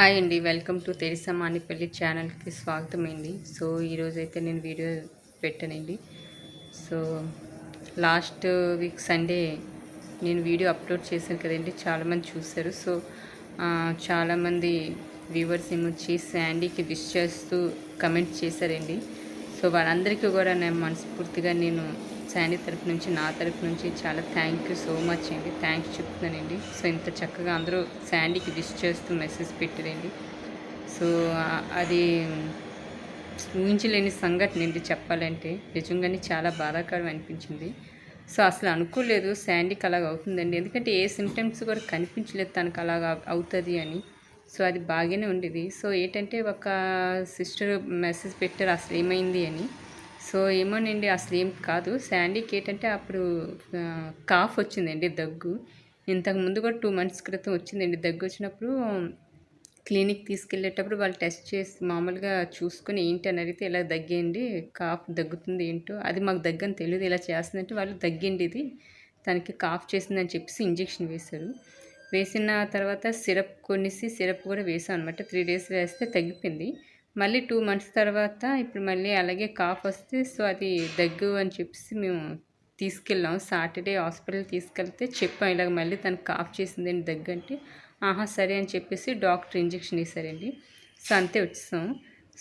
Hi అండి. Welcome to Teresa Manipalli ఛానల్‌కి స్వాగతం అండి. సో, ఈరోజైతే నేను వీడియో పెట్టానండి. సో, లాస్ట్ వీక్ సండే నేను వీడియో అప్లోడ్ చేశాను కదండీ! చాలామంది చూసారు. సో, చాలామంది వ్యూవర్స్ ఏమొచ్చి శాండీకి విష్ చేస్తూ కమెంట్ చేశారండి. సో, వాళ్ళందరికీ కూడా నేను మనస్ఫూర్తిగా శాండీ తరపు నుంచి, నా తరపు నుంచి చాలా థ్యాంక్ యూ సో మచ్ అండి. థ్యాంక్స్ చెప్తున్నానండి. సో, ఇంత చక్కగా అందరూ శాండీకి విష్ చేస్తూ మెసేజ్ పెట్టారండి. సో, అది ఊహించలేని సంఘటన అండి చెప్పాలంటే. నిజంగానే చాలా బాధాకరం అనిపించింది. సో, అసలు అనుకోలేదు శాండీకి అలాగ అవుతుందండి. ఎందుకంటే ఏ సిమ్టమ్స్ కూడా కనిపించలేదు తనకు అలాగ అవుతుంది అని. సో, అది బాగానే ఉండేది. సో, ఏంటంటే ఒక సిస్టర్ మెసేజ్ పెట్టారు అసలు ఏమైంది అని. సో, ఏమోనండి అసలేం కాదు. శాండీకి ఏంటంటే అప్పుడు కాఫ్ వచ్చిందండి, దగ్గు. ఇంతకుముందు కూడా 2 మంత్స్ క్రితం వచ్చిందండి. దగ్గు వచ్చినప్పుడు క్లినిక్ తీసుకెళ్ళేటప్పుడు వాళ్ళు టెస్ట్ చేసి మామూలుగా చూసుకొని ఏంటి అని అడిగితే ఇలా దగ్గేయండి, కాఫ్ దగ్గుతుంది ఏంటో, అది మాకు దగ్గని తెలియదు, ఇలా చేస్తుందంటే వాళ్ళు దగ్గండి ఇది తనకి కాఫ్ చేసిందని చెప్పేసి ఇంజెక్షన్ వేశారు. వేసిన తర్వాత సిరప్ కొనేసి సిరప్ కూడా వేసాం అనమాట. 3 డేస్ వేస్తే తగ్గిపోయింది. మళ్ళీ 2 మంత్స్ తర్వాత ఇప్పుడు మళ్ళీ అలాగే కాఫ్ వస్తే సో అది దగ్గు అని చెప్పేసి మేము తీసుకెళ్ళాం. సాటర్డే హాస్పిటల్ తీసుకెళ్తే చెప్పాం ఇలాగ మళ్ళీ తనకు కాఫ్ చేసిందండి దగ్గు అంటే, ఆహా సరే అని చెప్పేసి డాక్టర్ ఇంజెక్షన్ వేశారండి. సో అంతే వచ్చేసాం.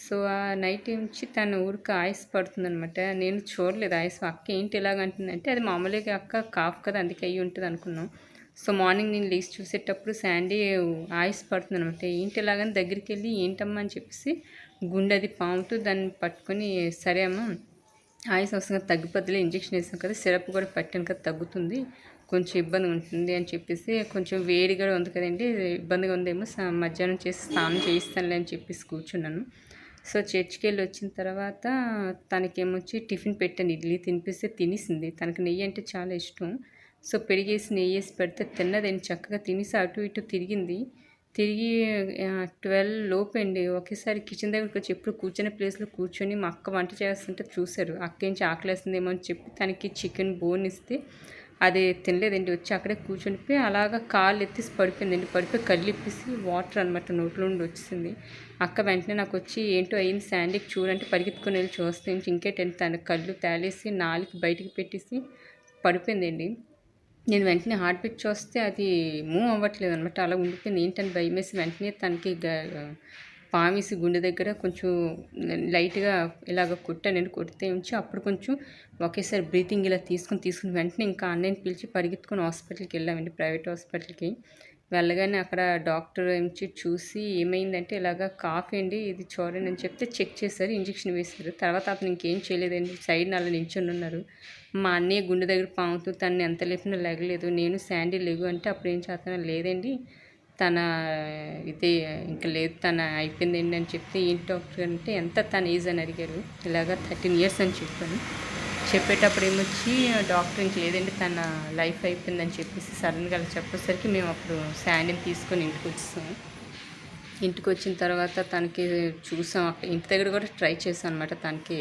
సో ఆ నైట్ నుంచి తను ఊరికి ఆయుస్ పడుతుందనమాట. నేను చూడలేదు ఆయుస్. అక్క ఏంటి ఇలాగంటుందంటే అది మామూలుగా అక్క కాఫ్ కదా అందుకే అయ్యి ఉంటుంది అనుకున్నాం. సో మార్నింగ్ నేను లేచి చూసేటప్పుడు శాండీ ఆయుస్ పడుతుందనమాట. ఏంటి ఇలాగని దగ్గరికి వెళ్ళి ఏంటమ్మా అని చెప్పేసి గుండె అది పాముతూ దాన్ని పట్టుకొని, సరే అమ్మ ఆయుస్ వస్తుంది కదా తగ్గిపోద్దులే, ఇంజెక్షన్ వేసాం కదా, సిరప్ కూడా పెట్టాను కదా తగ్గుతుంది, కొంచెం ఇబ్బంది ఉంటుంది అని చెప్పేసి, కొంచెం వేడిగా ఉంది కదండి ఇబ్బందిగా ఉందేమో మధ్యాహ్నం చేసి స్నానం చేయిస్తానులే అని చెప్పేసి కూర్చున్నాను. సో చర్చికి వెళ్ళి వచ్చిన తర్వాత తనకేమొచ్చి టిఫిన్ పెట్టాను, ఇడ్లీ తినిపిస్తే తినేసింది. తనకి నెయ్యి అంటే చాలా ఇష్టం. సో పెరిగేసి నెయ్యి వేసి పెడితే తిన్నదండి, చక్కగా తినేసి అటు ఇటు తిరిగింది. తిరిగి 12 లోపండి ఒకేసారి కిచెన్ దగ్గరికి వచ్చి, ఎప్పుడు కూర్చునే ప్లేస్లో కూర్చొని మా అక్క వంట చేస్తుంటే చూశారు. అక్క ఏం ఆకలేస్తుందేమో అని చెప్పి తనకి చికెన్ బోన్ ఇస్తే అది తినలేదండి. వచ్చి అక్కడే కూర్చునిపోయి అలాగా కాళ్ళు ఎత్తేసి పడిపోయిందండి. పడిపోయి కళ్ళు ఇప్పేసి వాటర్ అనమాట నోట్లో నుండి వచ్చింది. అక్క వెంటనే నాకు వచ్చి ఏంటో అయింది శాండీకి చూడంటే పరిగెత్తుకొని వెళ్ళి చూస్తే ఇంకేంటంటే తన కళ్ళు తేలేసి నాలుగు బయటికి పెట్టేసి పడిపోయిందండి. నేను వెంటనే హార్ట్ బీట్ చూస్తే అది మూవ్ అవ్వట్లేదు అనమాట. అలా ఉండిపోయింది. ఏంటని భయమేసి వెంటనే తనకి పామేసి గుండె దగ్గర కొంచెం లైట్గా ఇలాగ కొట్టానండి. కొడితే ఉంచి అప్పుడు కొంచెం ఒకేసారి బ్రీతింగ్ ఇలా తీసుకుని వెంటనే ఇంకా అన్నయ్యని పిలిచి పరిగెత్తుకొని హాస్పిటల్కి వెళ్ళామండి, ప్రైవేట్ హాస్పిటల్కి. వెళ్ళగానే అక్కడ డాక్టర్ ఏమిచ్చి చూసి ఏమైందంటే ఇలాగ కాఫ్ అండి ఇది చూడండి అని చెప్తే చెక్ చేశారు, ఇంజెక్షన్ వేశారు. తర్వాత అతను ఇంకేం చేయలేదండి, సైడ్న అలా నించొని ఉన్నారు. మా అన్నయ్య గుండె దగ్గర పాముతూ తనని ఎంత లేపినా లెగలేదు. నేను శాండీ లెగు అంటే అప్పుడు ఏం చేస్తాను, లేదండి తన ఇది ఇంకా లేదు తన అయిపోయిందండి అని చెప్తే, ఏంటి డాక్టర్ అంటే ఎంత తన ఏజ్ అని అడిగారు. ఇలాగ 13 ఇయర్స్ అని చెప్పాను. చెప్పేటప్పుడు ఏమొచ్చి డాక్టర్ ఇంక లేదండి తన లైఫ్ అయిపోయిందని చెప్పేసి సడన్గా అలా చెప్పేసరికి మేము అప్పుడు శాండీని తీసుకొని ఇంటికి వచ్చేసాము. ఇంటికి వచ్చిన తర్వాత తనకి చూసాం, ఇంటి దగ్గర కూడా ట్రై చేసాం అనమాట. తనకి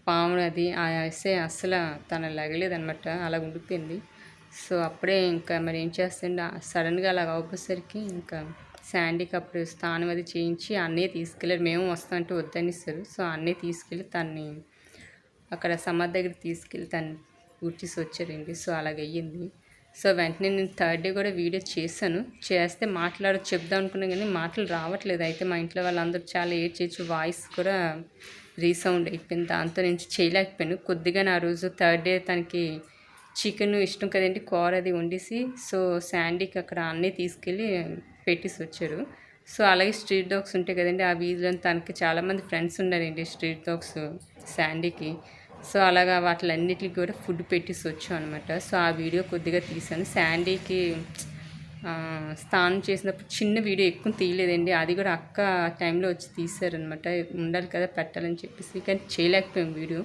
పాము అది వేస్తే అస్సలు తన లెగలేదనమాట, అలా ఉండిపోయింది. సో అప్పుడే ఇంకా మరి ఏం చేస్తుండే సడన్గా అలాగ అవ్వసరికి ఇంకా శాండీకి అప్పుడు స్నానం అది చేయించి అన్నయ్య తీసుకెళ్ళారు. మేము వస్తామంటే వద్దనిస్తారు. సో అన్నయ్య తీసుకెళ్ళి తన్ని అక్కడ సమాధి దగ్గర తీసుకెళ్ళి తను కూర్చేసి వచ్చారండి. సో అలాగయ్యింది. సో వెంటనే నేను 3rd డే కూడా వీడియో చేశాను. చేస్తే చెప్దాం అనుకున్నాను కానీ మాటలు రావట్లేదు. అయితే మా ఇంట్లో వాళ్ళందరూ చాలా ఏడ్చేసి వాయిస్ కూడా రీసౌండ్ అయిపోయింది. దాంతో నేను చేయలేకపోయాను. కొద్దిగా నా రోజు 3rd డే తనకి చికెన్ ఇష్టం కదండి, కూర అది వండేసి సో శాండీకి అక్కడ అన్నీ తీసుకెళ్ళి పెట్టేసి వచ్చారు. సో అలాగే స్ట్రీట్ డాగ్స్ ఉంటాయి కదండి, ఆ వీధిలో తనకి చాలామంది ఫ్రెండ్స్ ఉన్నారండి స్ట్రీట్ డాగ్స్ శాండీకి. సో అలాగా వాటిలన్నిటికి కూడా ఫుడ్ పెట్టేసి వచ్చాం అనమాట. సో ఆ వీడియో కొద్దిగా తీసాను. శాండీకి స్నానం చేసినప్పుడు చిన్న వీడియో ఎక్కువ తీయలేదండి, అది కూడా అక్క టైంలో వచ్చి తీశారనమాట. ఉండాలి కదా పెట్టాలని చెప్పేసి, కానీ చేయలేకపోయాం వీడియో.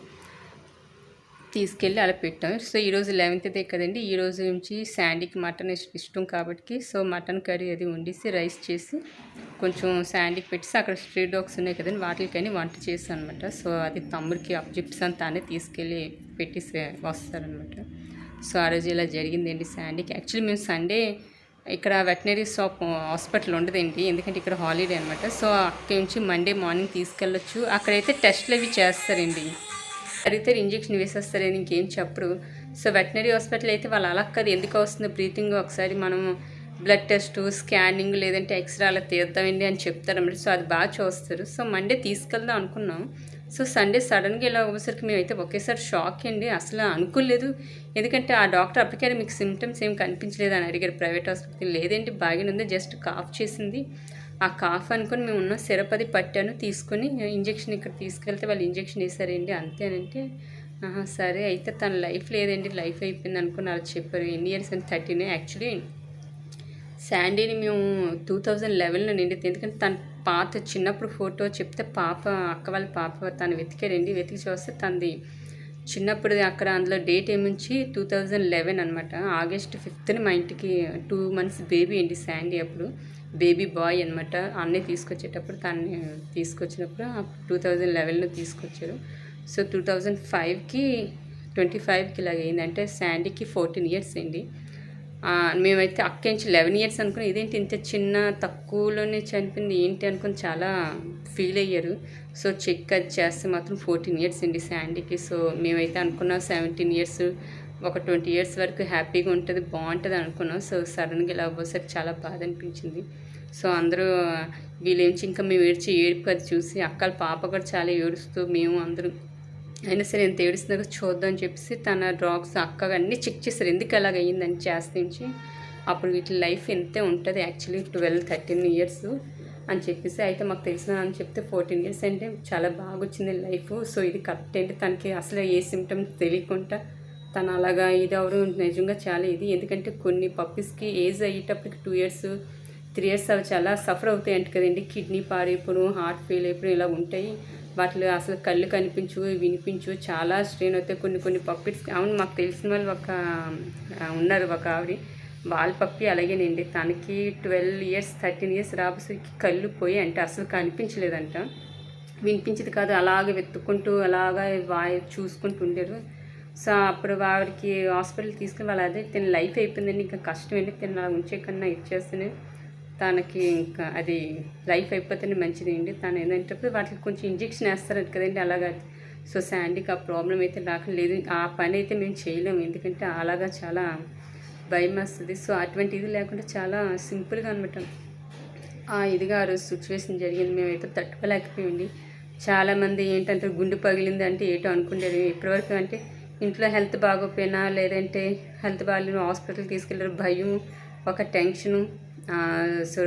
తీసుకెళ్ళి అలా పెట్టాం. సో ఈరోజు 11th డే కదండి, ఈరోజు నుంచి శాండీకి మటన్ ఇష్టం కాబట్టి సో మటన్ కర్రీ అది వండేసి రైస్ చేసి కొంచెం శాండీకి పెట్టేసి అక్కడ స్ట్రీట్ డాగ్స్ ఉన్నాయి కదండి వాటికని వంట చేస్తాను అనమాట. సో అది తమ్ముడికి అప్పచెప్తాను, తానే తీసుకెళ్ళి పెట్టేసి వస్తారనమాట. సో ఆ రోజు ఇలా జరిగిందండి శాండీకి. యాక్చువల్లీ మేము సండే ఇక్కడ వెటనరీ హాస్పిటల్ ఉండదండి, ఎందుకంటే ఇక్కడ హాలిడే అనమాట. సో అక్కడి నుంచి మండే మార్నింగ్ తీసుకెళ్ళొచ్చు. అక్కడైతే టెస్ట్లు అవి చేస్తారండి, అడిగితే ఇంజెక్షన్ వేసేస్తారని ఇంకేం చెప్పరు. సో వెటనరీ హాస్పిటల్ అయితే వాళ్ళు అలా కాదు, ఎందుకు వస్తుంది బ్రీతింగ్ ఒకసారి మనం బ్లడ్ టెస్ట్, స్కానింగ్ లేదంటే ఎక్స్రే అలా తీద్దామండి అని చెప్తారన్నమాట. సో అది బాగా చూస్తారు. సో మండే తీసుకెళ్దాం అనుకున్నాం. సో సండే సడన్గా ఇలా అవ్వసరికి మేమైతే ఒకేసారి షాక్ అండి, అసలు అనుకోలేదు. ఎందుకంటే ఆ డాక్టర్ అప్పటికే మీకు సిమ్టమ్స్ ఏం కనిపించలేదు అని అడిగారు ప్రైవేట్ హాస్పిటల్. లేదండి బాగానే ఉంది, జస్ట్ కాఫ్ చేసింది. ఆ కాఫ్ అనుకుని మేము ఉన్న సిరప్ అది పట్టాను, తీసుకొని ఇంజెక్షన్ ఇక్కడ తీసుకెళ్తే వాళ్ళు ఇంజెక్షన్ వేసారండి అంతేనంటే. సరే అయితే తన లైఫ్ లేదండి, లైఫ్ అయిపోయింది అనుకుని అలా చెప్పారు. ఎన్ని ఇయర్స్ అని 13. యాక్చువల్లీ శాండీని మేము 2011లో నిండితే, ఎందుకంటే తన పాత చిన్నప్పుడు ఫోటో చెప్తే అక్క వాళ్ళ పాప తను వెతికారండి. వెతికి చూస్తే తనది చిన్నప్పుడు అక్కడ అందులో డేట్ ఏముంచి 2011 అనమాట. ఆగస్ట్ 5th మా ఇంటికి 2 months బేబీ అండి శాండీ. అప్పుడు బేబీ బాయ్ అనమాట. అన్నీ తీసుకొచ్చేటప్పుడు తనని తీసుకొచ్చినప్పుడు 2011లో తీసుకొచ్చారు. సో 2005కి 25కి ఇలాగ అయింది. అంటే శాండీకి 14 years అండి. మేమైతే అక్కించి 11 years అనుకుని, ఇదేంటి ఇంత చిన్న తక్కువలోనే చనిపోయింది ఏంటి అనుకుని చాలా ఫీల్ అయ్యారు. సో చెక్ అది చేస్తే మాత్రం 14 years అండి శాండీకి. సో మేమైతే అనుకున్నాం 17 years, ఒక 20 years వరకు హ్యాపీగా ఉంటుంది, బాగుంటుంది అనుకున్నాం. సో సడన్గా ఇలా అవ్వసరికి చాలా బాధ అనిపించింది. సో అందరూ వీళ్ళేంచి ఇంకా మేము ఏడుపు అది చూసి అక్కల పాప కూడా చాలా ఏడుస్తూ, మేము అందరూ అయినా సరే ఎంత ఏడుస్తుందో చూద్దాం అని చెప్పేసి తన డ్రాగ్స్ అక్కగా అన్నీ చెక్ చేస్తారు, ఎందుకు అలాగ అయ్యిందని చేస్తే. అప్పుడు వీటి లైఫ్ ఎంతే ఉంటుంది యాక్చువల్లీ 12-13 years అని చెప్పేసి. అయితే మాకు తెలిసిన అని చెప్తే 14 years అంటే చాలా బాగా వచ్చింది లైఫ్. సో ఇది కరెక్ట్ అంటే తనకి అసలు ఏ సిమ్టమ్స్ తెలియకుండా తను అలాగా ఇది అవరు నిజంగా చాలా ఇది. ఎందుకంటే కొన్ని పప్పీస్కి ఏజ్ అయ్యేటప్పటికి 2 years 3 years అవి చాలా సఫర్ అవుతాయి అంట కదండి. కిడ్నీ పాడైపోవడం, హార్ట్ ఫెయిల్ అయిపోవడం ఇలా ఉంటాయి. వాటిలో అసలు కళ్ళు కనిపించు, వినిపించు, చాలా స్ట్రెయిన్ అవుతాయి కొన్ని పప్పీస్. అవును, మాకు తెలిసిన వాళ్ళు ఉన్నారు ఒక ఆవిడ, వాళ్ళ పప్పి అలాగేనండి. తనకి 12 years 13 years రాబోసరికి కళ్ళు పోయి అంటే అసలు కనిపించలేదంట, వినిపించేది కాదు, అలాగే వెతుక్కుంటూ అలాగా చూసుకుంటూ ఉండేరు. సో అప్పుడు ఆవిడకి హాస్పిటల్ తీసుకుని వాళ్ళు అదే తిన లైఫ్ అయిపోయిందండి, ఇంకా కష్టం అండి, తిన అలా ఉంచే కన్నా ఇచ్చేస్తేనే తనకి ఇంకా అది లైఫ్ అయిపోతేనే మంచిది అండి. తను ఏంటంటే వాటికి కొంచెం ఇంజెక్షన్ వేస్తారు కదండి అలాగా. సో శాండీకి ఆ ప్రాబ్లం అయితే రాకలేదు. ఆ పని అయితే మేము చేయలేము, ఎందుకంటే అలాగా చాలా భయం వస్తుంది. సో అటువంటి ఇది లేకుండా చాలా సింపుల్గా అనమాట ఇదిగా ఆ రోజు సిచ్యువేషన్ జరిగింది. మేమైతే తట్టుకోలేకపోయింది. చాలామంది ఏంటంటే గుండె పగిలింది అంటే ఏటో అనుకుంటారు. ఇప్పటివరకు అంటే ఇంట్లో హెల్త్ బాగోపోయినా లేదంటే హెల్త్ బాగాలేని హాస్పిటల్కి తీసుకెళ్ళారు, భయం, ఒక టెన్షను, సో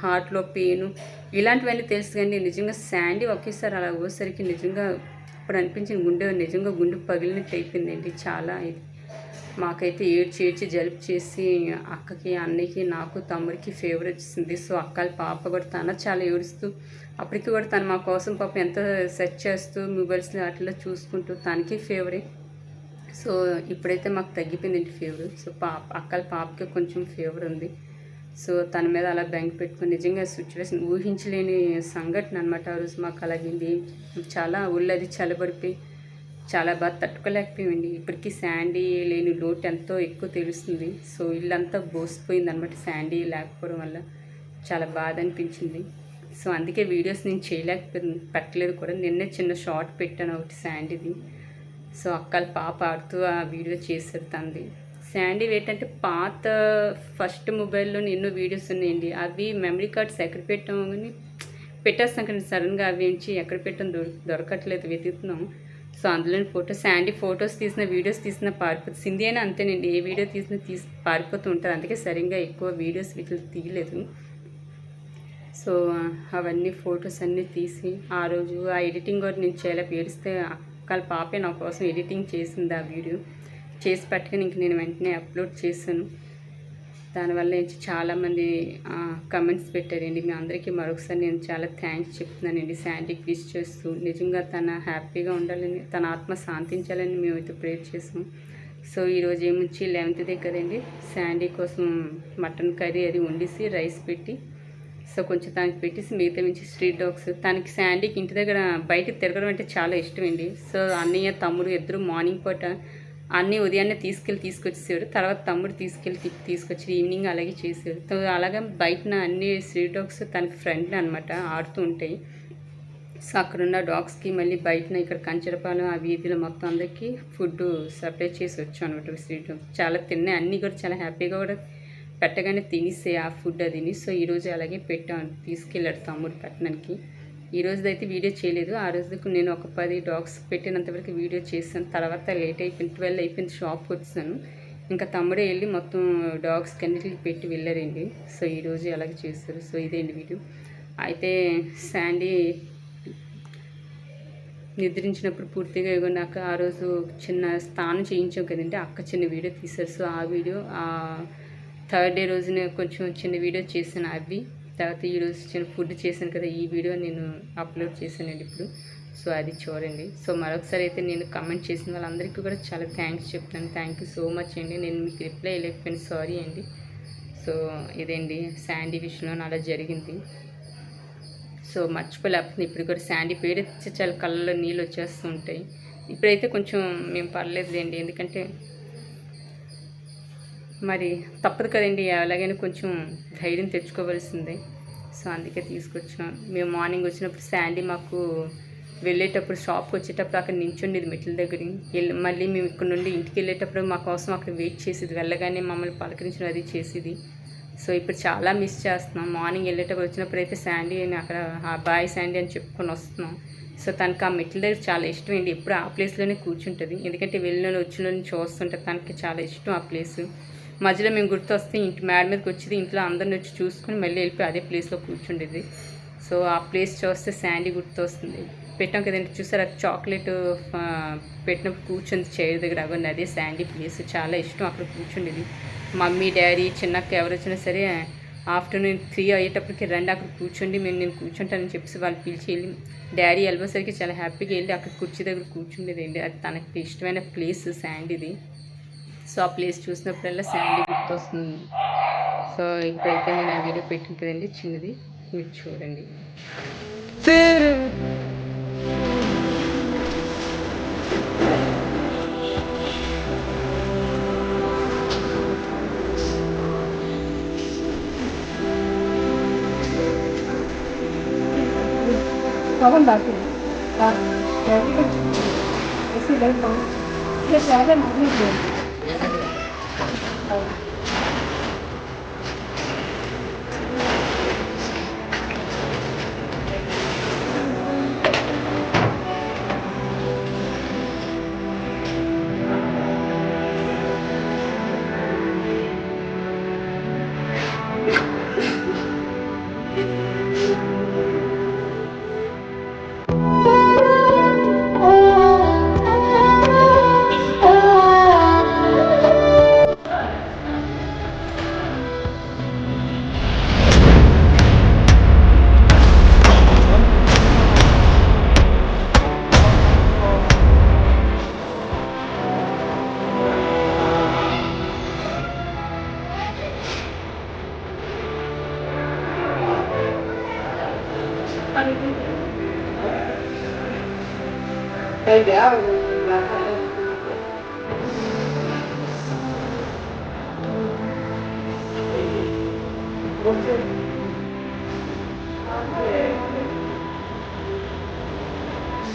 హార్ట్లో పెయిన్ ఇలాంటివన్నీ తెలుసు. కానీ నిజంగా శాండీ ఒకేసారి అలా అవ్వేసరికి నిజంగా అప్పుడు అనిపించిన నిజంగా గుండె పగిలినట్టు అయిపోయిందండి. చాలా ఇది మాకైతే ఏడ్చి జలుపు చేసి అక్కకి, అన్నయ్యకి, నాకు, తమ్ముడికి ఫీవర్ వచ్చింది. సో అక్కల పాప కూడా తన చాలా ఏడుస్తూ, అప్పటికి కూడా తను మా కోసం పాప ఎంత సెర్చ్ చేస్తూ మొబైల్స్లో అట్లా చూసుకుంటూ తనకి ఫీవరే. సో ఇప్పుడైతే మాకు తగ్గిపోయిందండి ఫీవర్. సో అక్కల పాపకి కొంచెం ఫీవర్ ఉంది. సో తన మీద అలా బెంగ పెట్టుకుని నిజంగా సిచ్యువేషన్ ఊహించలేని సంఘటన అనమాట. ఆ రోజు మాకు అలాగింది. చాలా ఒళ్ళది చల్లబడిపోయి చాలా బాగా తట్టుకోలేకపోయింది. ఇప్పటికీ శాండీ లేని లోటు ఎంతో ఎక్కువ తెలుస్తుంది. సో ఇల్లంతా బోసిపోయింది అనమాట శాండీ లేకపోవడం వల్ల. చాలా బాధ అనిపించింది. సో అందుకే వీడియోస్ నేను పెట్టలేదు కూడా. నిన్నే చిన్న షార్ట్ పెట్టాను ఒకటి శాండీది. సో అక్కల పాప ఆడుతూ ఆ వీడియో చేశారు తంది. శాండీ ఏంటంటే పాత ఫస్ట్ మొబైల్లో ఎన్నో వీడియోస్ ఉన్నాయండి. అవి మెమరీ కార్డ్స్ ఎక్కడ పెట్టాము కానీ పెట్టేస్తాం కానీ సడన్గా అవి నుంచి ఎక్కడ పెట్టాం దొరకట్లేదు, వెతుకుతున్నాం. సో అందులోని శాండీ ఫొటోస్ తీసిన వీడియోస్ తీసిన పారిపోతుంది. సింధీ అయినా అంతేనండి, ఏ వీడియో తీసినా పారిపోతూ ఉంటారు. అందుకే సరిగ్గా ఎక్కువ వీడియోస్ వీటిని తీయలేదు. సో అవన్నీ ఫొటోస్ అన్నీ తీసి ఆ రోజు ఆ ఎడిటింగ్ కూడా నేను చాలా ఏడిస్తే అక్కల పాపే నా కోసం ఎడిటింగ్ చేసింది. ఆ వీడియో చేసి పట్టుకుని ఇంక నేను వెంటనే అప్లోడ్ చేశాను. దానివల్ల చాలామంది కమెంట్స్ పెట్టారండి. మీ అందరికీ మరొకసారి నేను చాలా థ్యాంక్స్ చెప్తున్నానండి. శాండీకి విష్ చేస్తూ నిజంగా తన హ్యాపీగా ఉండాలని, తన ఆత్మ శాంతించాలని మేమైతే ప్రేర్ చేసాం. సో ఈరోజు ఏముంచి 11th కదండి, శాండీ కోసం మటన్ కర్రీ అది వండేసి రైస్ పెట్టి సో కొంచెం తనకి పెట్టేసి మిగతా నుంచి స్ట్రీట్ డాగ్స్. తనకి శాండీకి ఇంటి దగ్గర బయట తిరగడం అంటే చాలా ఇష్టం అండి. సో అన్నయ్య తమ్ముడు ఇద్దరు మార్నింగ్ పూట అన్నీ ఉదయాన్నే తీసుకొచ్చేసాడు. తర్వాత తమ్ముడు తీసుకొచ్చి ఈవినింగ్ అలాగే చేసాడు. అలాగే బయటన అన్ని స్ట్రీట్ డాగ్స్ తనకి ఫ్రెండ్ అనమాట, ఆడుతూ ఉంటాయి. సో అక్కడున్న డాగ్స్కి మళ్ళీ బయటన ఇక్కడ కంచరపాలెం ఆ వీధిలో మొత్తం అందరికీ ఫుడ్ సప్లై చేసి వచ్చాం అనమాట. స్ట్రీట్ డాగ్స్ చాలా తిన్నాయి, అన్నీ కూడా చాలా హ్యాపీగా కూడా పెట్టగానే తినేసే ఆ ఫుడ్ అదిని. సో ఈరోజు అలాగే పెట్టాను, తీసుకెళ్ళాడు తమ్ముడు పెట్టడానికి. ఈ రోజుదైతే వీడియో చేయలేదు. ఆ రోజుకు నేను ఒక 10 డాగ్స్ పెట్టినంతవరకు వీడియో చేశాను. తర్వాత లేట్ అయిపోయింది, 12 అయిపోయింది, షాప్కి వచ్చాను. ఇంకా తమ్ముడే వెళ్ళి మొత్తం డాగ్స్కి అన్నిటికి పెట్టి వెళ్ళారండి. సో ఈరోజు అలాగే చేస్తారు. సో ఇదేంటి వీడియో. అయితే శాండీ నిద్రించినప్పుడు పూర్తిగా ఎగున్నాక ఆ రోజు చిన్న స్నానం చేయించాం కదండి, అక్క చిన్న వీడియో తీశారు. సో ఆ వీడియో థర్డ్ డే రోజున కొంచెం చిన్న వీడియో చేశాను అవి. తర్వాత ఈరోజు చిన్న ఫుడ్ చేశాను కదా, ఈ వీడియో నేను అప్లోడ్ చేశానండి ఇప్పుడు. సో అది చూడండి. సో మరొకసారి అయితే నేను కమెంట్ చేసిన వాళ్ళందరికీ కూడా చాలా థ్యాంక్స్ చెప్తాను. థ్యాంక్ యూ సో మచ్ అండి. నేను మీకు రిప్లై ఇవ్వలేకపోయాను, సారీ అండి. సో ఇదేంటి శాండీ విషయంలో అలా జరిగింది. సో మర్చిపోలేకపోతుంది. ఇప్పుడు కూడా శాండీ పేరెత్తే చాలా కళ్ళలో నీళ్ళు వచ్చేస్తూ ఉంటాయి. ఇప్పుడైతే కొంచెం మేము పర్లేదులేండి, ఎందుకంటే మరి తప్పదు కదండి, ఎలాగైనా కొంచెం ధైర్యం తెచ్చుకోవాల్సిందే. సో అందుకే తీసుకొచ్చాం. మేము మార్నింగ్ వచ్చినప్పుడు శాండీ మాకు వెళ్ళేటప్పుడు షాప్కి వచ్చేటప్పుడు అక్కడ నించుండేది మెట్ల దగ్గర. మళ్ళీ మేము ఇక్కడ నుండి ఇంటికి వెళ్ళేటప్పుడు మా కోసం అక్కడ వెయిట్ చేసేది, వెళ్ళగానే మమ్మల్ని పలకరించడం అది చేసేది. సో ఇప్పుడు చాలా మిస్ చేస్తున్నాం. మార్నింగ్ వెళ్ళేటప్పుడు వచ్చినప్పుడు అయితే శాండీ అని అక్కడ బాయ్ శాండీ అని చెప్పుకొని వస్తున్నాం. సో తనకు ఆ మెట్ల దగ్గర చాలా ఇష్టం అండి, ఎప్పుడు ఆ ప్లేస్లోనే కూర్చుంటుంది. ఎందుకంటే వెళ్ళిన వచ్చిన చూస్తుంటే తనకి చాలా ఇష్టం ఆ ప్లేస్. మధ్యలో మేము గుర్తు వస్తే ఇంటి మేడ మీదకి వచ్చేది, ఇంట్లో అందరిని వచ్చి చూసుకుని మళ్ళీ వెళ్ళిపోయి అదే ప్లేస్లో కూర్చుండేది. సో ఆ ప్లేస్ చూస్తే శాండీ గుర్తు వస్తుంది. పెట్టాం కదండి, చూసారు చాక్లెట్ పెట్టినప్పుడు కూర్చుంది చైర్ దగ్గర, అవన్నీ అదే శాండీ ప్లేస్. చాలా ఇష్టం అక్కడ కూర్చుండేది. మమ్మీ డాడీ చిన్నక్క ఎవరు వచ్చినా సరే ఆఫ్టర్నూన్ 3 అయ్యేటప్పటికి రండి అక్కడ కూర్చోండి, నేను కూర్చుంటానని చెప్పేసి వాళ్ళు పిలిచి వెళ్ళి డాడీ వెళ్ళేసరికి చాలా హ్యాపీగా వెళ్ళి అక్కడ కుర్చీ దగ్గర కూర్చుండేదండి. అది తనకి ఇష్టమైన ప్లేస్ శాండీది. సో ఆ ప్లేస్ చూసినప్పుడల్లా శాండీ గుర్తొస్తుంది. సో ఇప్పుడైతే నేను ఆ వీడియో పెట్టింది కదండి చిన్నది, మీరు చూడండి. Kawan lagi, jadi kan, isi dari kawan, dia ada mungkin dia.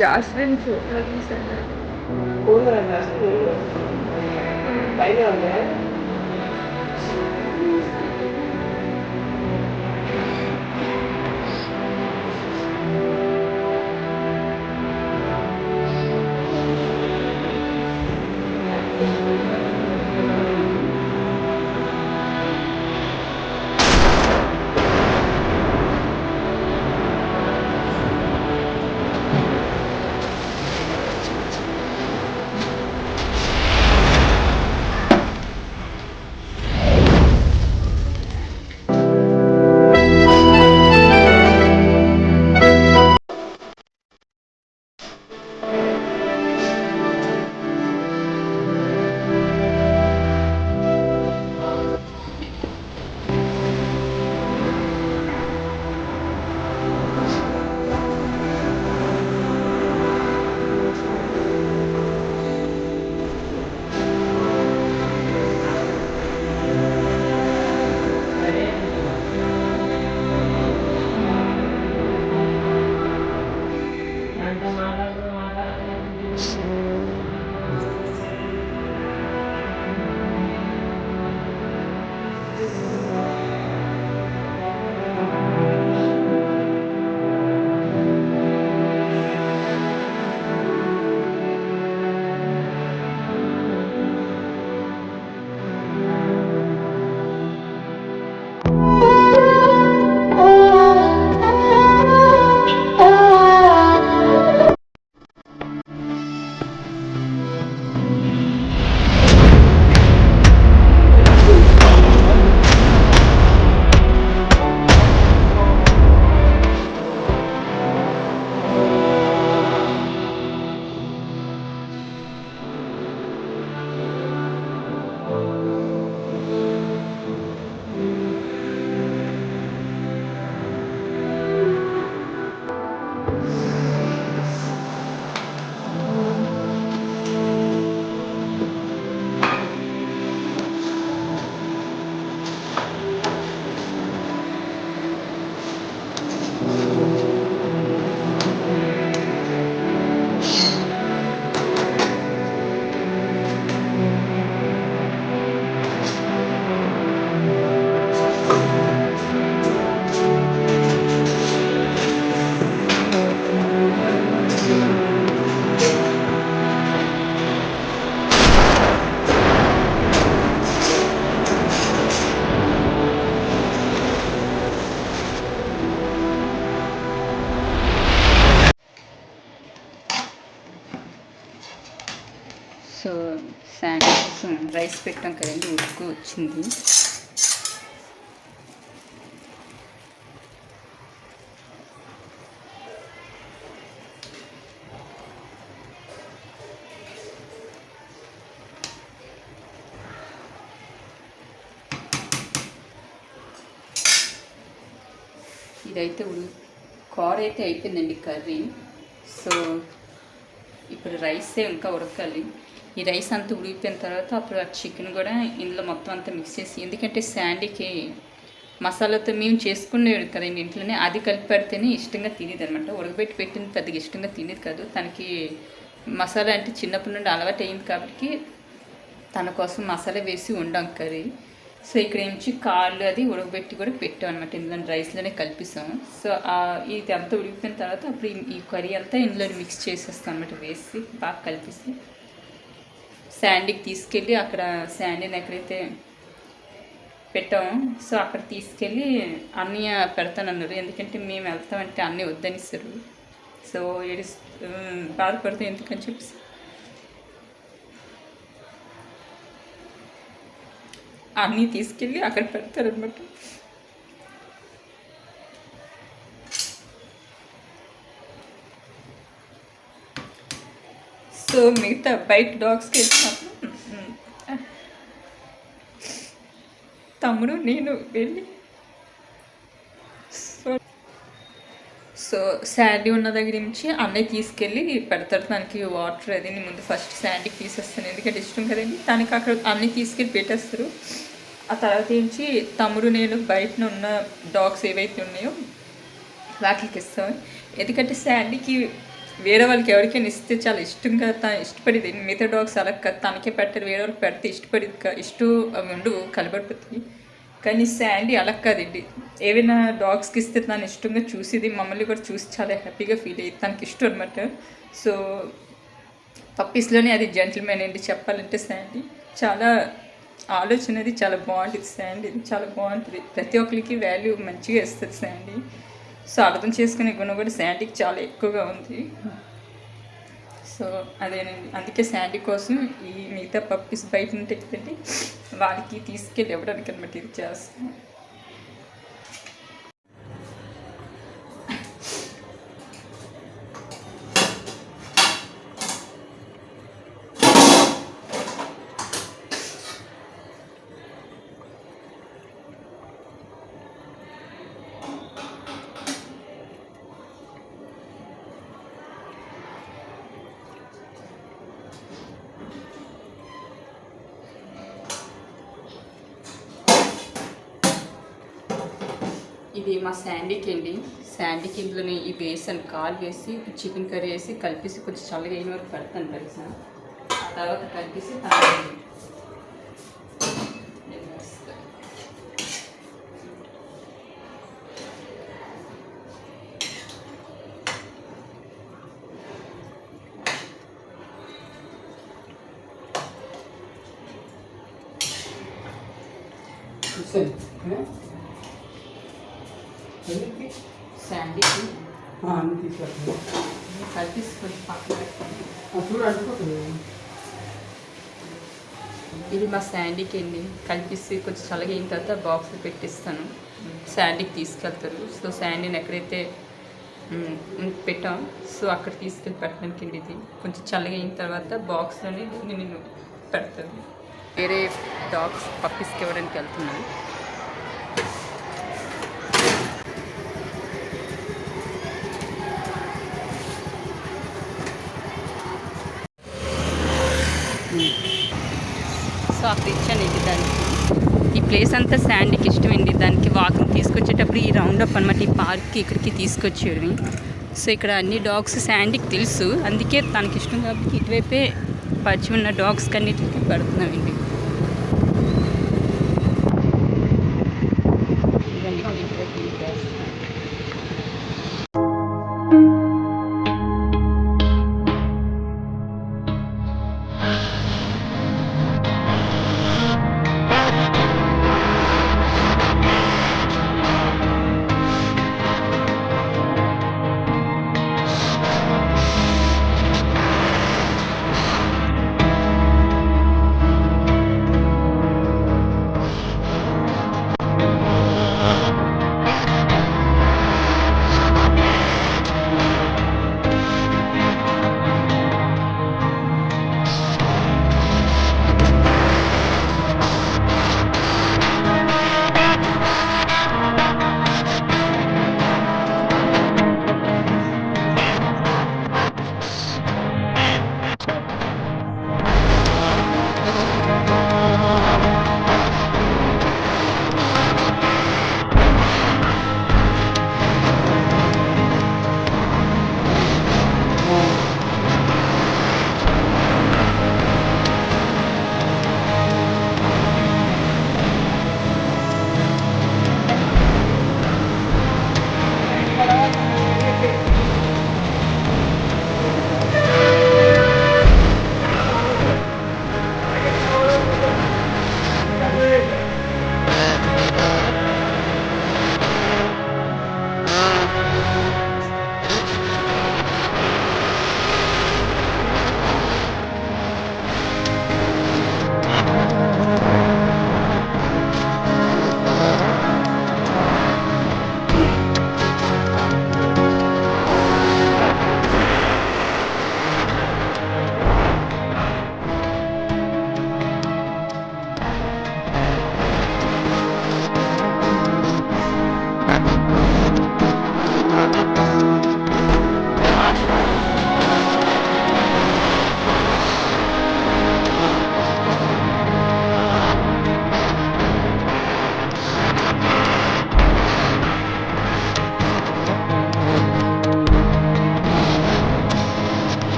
Jasmine tuh lagi sana. Oh, Jasmine. Banyak ya. Rice పెట్టాం కదండి, ఉడుకు వచ్చింది. ఇదైతే కూర అయితే అయిపోయిందండి కర్రీ. సో ఇప్పుడు రైసే ఇంకా ఉడకాలి. ఈ రైస్ అంతా ఉడికిపోయిన తర్వాత అప్పుడు ఆ చికెన్ కూడా ఇందులో మొత్తం అంతా మిక్స్ చేసి, ఎందుకంటే శాండీకి మసాలాతో మేము చేసుకునేది కదండి ఇంట్లోనే, అది కలిపి పెడితేనే ఇష్టంగా తినేది అనమాట. ఉడకబెట్టి పెట్టింది పెద్దగా ఇష్టంగా తినేది కాదు. తనకి మసాలా అంటే చిన్నప్పటి నుండి అలవాటు అయింది కాబట్టి తన కోసం మసాలా వేసి వండాం కర్రీ. సో ఇక్కడ నుంచి కాళ్ళు అది ఉడకబెట్టి కూడా పెట్టాం అనమాట, ఇందులో రైస్లోనే కలిపిస్తాము. సో ఇది అంతా ఉడికిపోయిన తర్వాత అప్పుడు ఈ కర్రీ అంతా ఇందులో మిక్స్ చేసేస్తాం అనమాట, వేసి బాగా కలిపిస్తే శాండీకి తీసుకెళ్ళి అక్కడ శాండీని ఎక్కడైతే పెట్టాము సో అక్కడ తీసుకెళ్ళి అన్నయ్య పెడతానన్నారు. ఎందుకంటే మేము వెళ్తామంటే అన్నయ్య వద్దనిస్తారు. సో బాధపడతాం ఎందుకని చెప్పి అన్నీ తీసుకెళ్ళి అక్కడ పెడతారనమాట. సో మిగతా బయట డాగ్స్కి వెళ్ళినప్పుడు తమ్ముడు నేను వెళ్ళి సో శాండీ ఉన్న దగ్గర నుంచి అన్నయ్య తీసుకెళ్ళి పెడతాడు. దానికి వాటర్ అది ముందు ఫస్ట్ శాండీకి తీసేస్తాను, ఎందుకంటే ఇష్టం కదండి. దానికి అక్కడ అన్నీ తీసుకెళ్ళి పెట్టేస్తారు. ఆ తర్వాత నుంచి తమ్ముడు నేను బయట ఉన్న డాగ్స్ ఏవైతే ఉన్నాయో వాటికి ఇస్తాం. ఎందుకంటే శాండీకి వేరే వాళ్ళకి ఎవరికైనా ఇస్తే చాలా ఇష్టంగా తను ఇష్టపడేది. మిగతా డాగ్స్ అలా తనకే పెట్టారు, వేరే వాళ్ళకి పెడితే ఇష్టం అవి ఉండవు, కలబడిపోతాయి. కానీ శాండీ అలా కాదండి, ఏవైనా డాగ్స్కి ఇస్తే తను ఇష్టంగా చూసేది, మమ్మల్ని కూడా చూసి చాలా హ్యాపీగా ఫీల్ అయ్యేది, తనకి ఇష్టం అనమాట. సో పప్పీస్లోనే అది జెంటిల్మెన్ అండి చెప్పాలంటే. శాండీ చాలా ఆలోచన అది చాలా బాగుంటుంది. శాండీ చాలా బాగుంటుంది, ప్రతి ఒక్కరికి వాల్యూ మంచిగా ఇస్తుంది శాండీ. సో అర్థం చేసుకునే గుణం కూడా శాండీకి చాలా ఎక్కువగా ఉంది. సో అదేనండి, అందుకే శాండీ కోసం ఈ మిగతా పప్పీస్ బయట నుండి పెట్టి వాళ్ళకి తీసుకెళ్ళి ఇవ్వడానికి అనమాట ఇది చేస్తాను. ఇది మా శాండీకి అండి. శాండీకి ఇందులోని ఇవి వేసాను, కాలు వేసి చికెన్ కర్రీ వేసి కలిపేసి కొంచెం చల్లగా అయిన వరకు పెడతాను కలిసి, ఆ తర్వాత కలిపేసి శాండీకి కలిపేసి కొంచెం పక్కన పెట్టుకోండి. ఇది మా శాండీకి అండి, కలిపేసి కొంచెం చల్లగా అయిన తర్వాత బాక్స్లో పెట్టిస్తాను, శాండీకి తీసుకెళ్తారు. సో శాండీని ఎక్కడైతే పెట్టాం సో అక్కడ తీసుకెళ్ళి పెట్టడానికి అండి. ఇది కొంచెం చల్లగా అయిన తర్వాత బాక్స్లోనే నేను పెడతాను. వేరే డాగ్స్ పప్పీస్కి ఇవ్వడానికి వెళ్తున్నాను. సో అక్కడ ఇచ్చానండి దానికి. ఈ ప్లేస్ అంతా శాండీకి ఇష్టమండి, దానికి వాకింగ్ తీసుకొచ్చేటప్పుడు ఈ రౌండ్ అప్ అనమాట, ఈ పార్క్కి ఇక్కడికి తీసుకొచ్చేవి. సో ఇక్కడ అన్ని డాగ్స్ శాండీకి తెలుసు, అందుకే తనకి ఇష్టం కాబట్టి ఇటువైపే పరిచి ఉన్న డాగ్స్ కన్నిటికి పెడుతున్నామండి.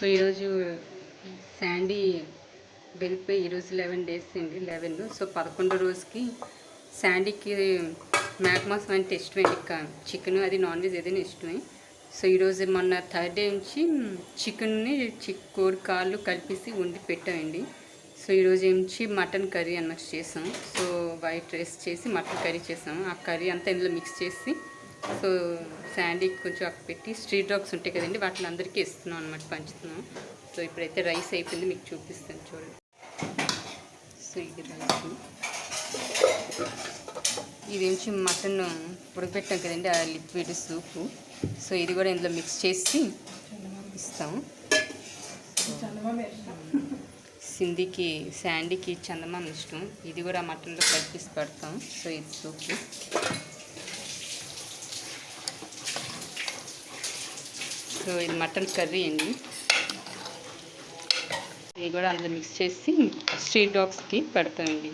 సో ఈరోజు శాండీ వెళ్ళిపోయి ఈరోజు 11 days అండి, 11. సో 11వ రోజుకి శాండీకి మేక మాంసం అంటే ఇష్టమే, చికెన్ అది నాన్ వెజ్ ఏదైనా ఇష్టమే. సో ఈరోజు మొన్న 3rd day నుంచి చికెన్ని కోడి కాళ్ళు కలిపేసి వండి పెట్టామండి. సో ఈరోజు నుంచి మటన్ కర్రీ అన్నట్టు చేసాం. సో వైట్ రైస్ చేసి మటన్ కర్రీ చేసాం. ఆ కర్రీ అంతా ఇందులో మిక్స్ చేసి సో శాండీకి కొంచెం అక్కడ పెట్టి స్ట్రీట్ డాగ్స్ ఉంటాయి కదండి, వాటిని అందరికీ ఇస్తున్నాం అనమాట, పంచుతున్నాం. సో ఇప్పుడైతే రైస్ అయిపోయింది, మీకు చూపిస్తాను చూడండి. సో ఇది రైస్, ఇది నుంచి మటన్ ఉడకబెట్టాం కదండి, ఆ లిక్విడ్ సూపు. సో ఇది కూడా ఇందులో మిక్స్ చేసి ఇస్తాం. సింధీకి శాండీకి చందమామ ఇష్టం, ఇది కూడా మటన్లో కలిపేసి పెడతాం. సో ఇది సూపు. సో ఇది మటన్ కర్రీ అండి, ఇది కూడా అందులో మిక్స్ చేసి స్ట్రీట్ డాగ్స్కి పెడతామండి.